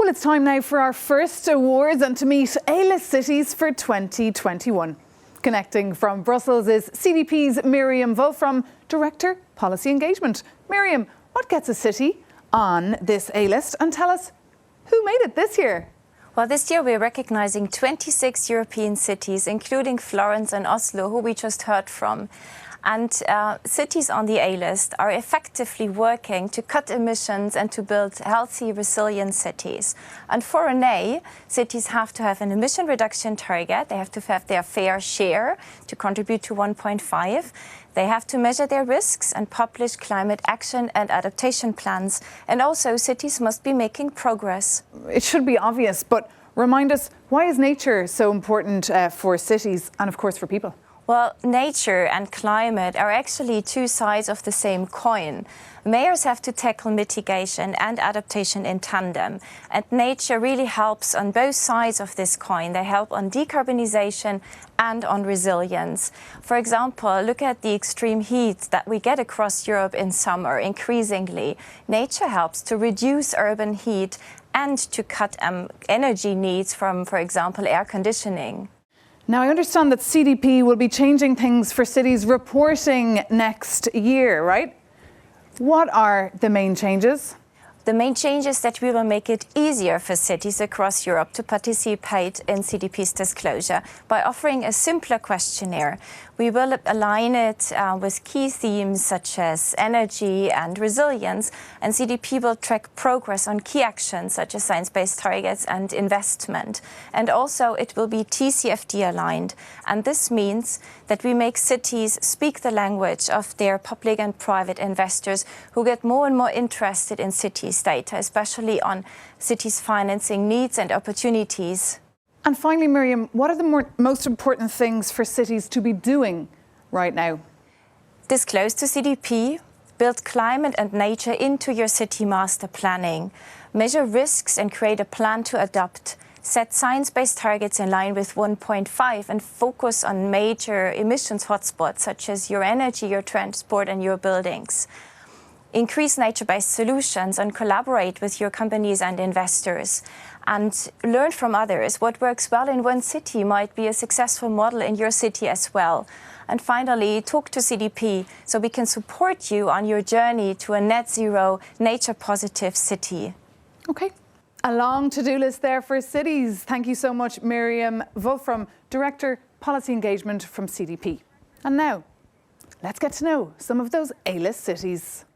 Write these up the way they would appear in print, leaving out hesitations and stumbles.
Well, it's time now for our first awards and to meet A-list cities for 2021. Connecting from Brussels is CDP's Miriam Wolfram, Director, Policy Engagement. Miriam, what gets a city on this A-list? And tell us, who made it this year? Well, this year we're recognizing 26 European cities, including Florence and Oslo, who we just heard from. And cities on the A-list are effectively working to cut emissions and to build healthy, resilient cities. And for an A, cities have to have an emission reduction target. They have to have their fair share to contribute to 1.5. They have to measure their risks and publish climate action and adaptation plans. And also, cities must be making progress. It should be obvious, but remind us, why is nature so important for cities and, of course, for people? Well, nature and climate are actually two sides of the same coin. Mayors have to tackle mitigation and adaptation in tandem, and nature really helps on both sides of this coin. They help on decarbonization and on resilience. For example, look at the extreme heat that we get across Europe in summer increasingly. Nature helps to reduce urban heat and to cut energy needs from, for example, air conditioning. Now, I understand that CDP will be changing things for cities reporting next year, right? What are the main changes? The main change is that we will make it easier for cities across Europe to participate in CDP's disclosure by offering a simpler questionnaire. We will align it with key themes such as energy and resilience, and CDP will track progress on key actions such as science-based targets and investment. And also it will be TCFD aligned, and this means that we make cities speak the language of their public and private investors who get more and more interested in cities data, especially on cities' financing needs and opportunities. And finally, Miriam, what are the most important things for cities to be doing right now? Disclose to CDP, build climate and nature into your city master planning, measure risks and create a plan to adapt, set science-based targets in line with 1.5 and focus on major emissions hotspots such as your energy, your transport and your buildings. Increase nature-based solutions and collaborate with your companies and investors. And learn from others. What works well in one city might be a successful model in your city as well. And finally, talk to CDP so we can support you on your journey to a net zero, nature-positive city. Okay. A long to-do list there for cities. Thank you so much, Miriam Wolfram, Director, Policy Engagement from CDP. And now, let's get to know some of those A-list cities.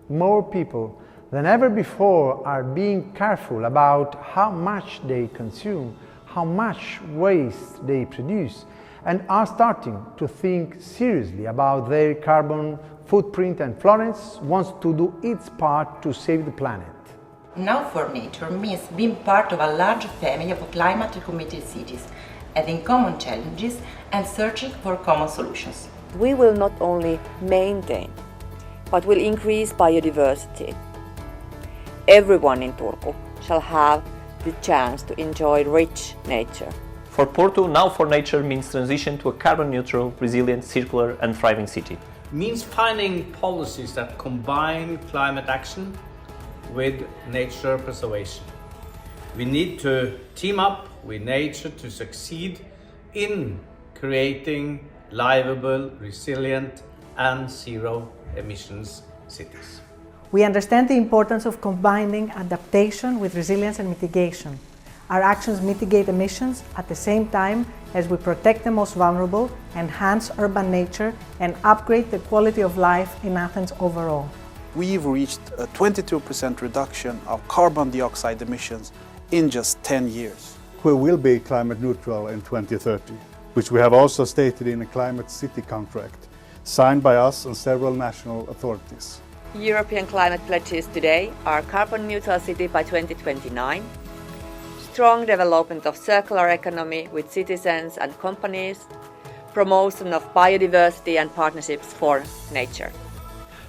More people than ever before are being careful about how much they consume, how much waste they produce, and are starting to think seriously about their carbon footprint, and Florence wants to do its part to save the planet. Now for nature means being part of a large family of climate-committed cities, having common challenges and searching for common solutions. We will not only maintain, but will increase biodiversity. Everyone in Turku shall have the chance to enjoy rich nature. For Porto, Now for Nature means transition to a carbon-neutral, resilient, circular and thriving city. It means finding policies that combine climate action with nature preservation. We need to team up with nature to succeed in creating livable, resilient and zero emissions cities. We understand the importance of combining adaptation with resilience and mitigation. Our actions mitigate emissions at the same time as we protect the most vulnerable, enhance urban nature and upgrade the quality of life in Athens overall. We've reached a 22% reduction of carbon dioxide emissions in just 10 years. We will be climate neutral in 2030, which we have also stated in a climate city contract signed by us and several national authorities. European climate pledges today are carbon neutral city by 2029, strong development of circular economy with citizens and companies, promotion of biodiversity and partnerships for nature.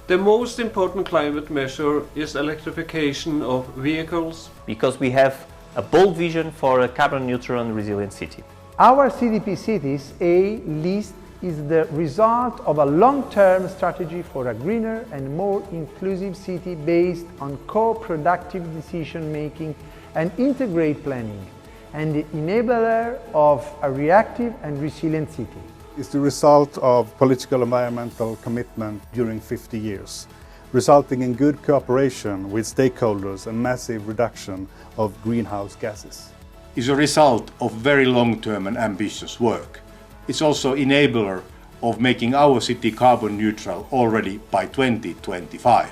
The most important climate measure is electrification of vehicles. Because we have a bold vision for a carbon neutral and resilient city. Our CDP Cities A list is the result of a long-term strategy for a greener and more inclusive city based on co-productive decision-making and integrated planning, and the enabler of a reactive and resilient city. It's the result of political environmental commitment during 50 years, resulting in good cooperation with stakeholders and massive reduction of greenhouse gases. It's a result of very long-term and ambitious work. It's also enabler of making our city carbon neutral already by 2025.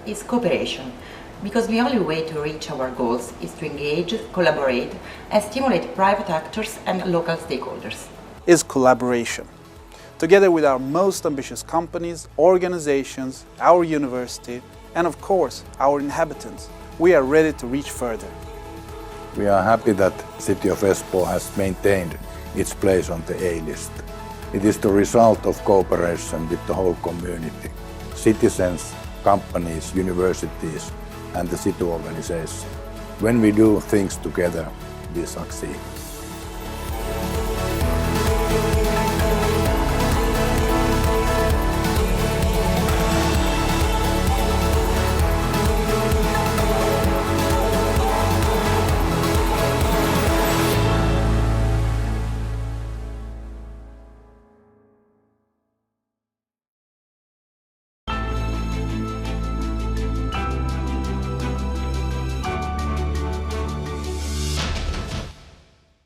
It's cooperation, because the only way to reach our goals is to engage, collaborate, and stimulate private actors and local stakeholders. Is collaboration. Together with our most ambitious companies, organizations, our university, and of course our inhabitants, we are ready to reach further. We are happy that the city of Espoo has maintained its place on the A list. It is the result of cooperation with the whole community, citizens, companies, universities, and the city organization. When we do things together, we succeed.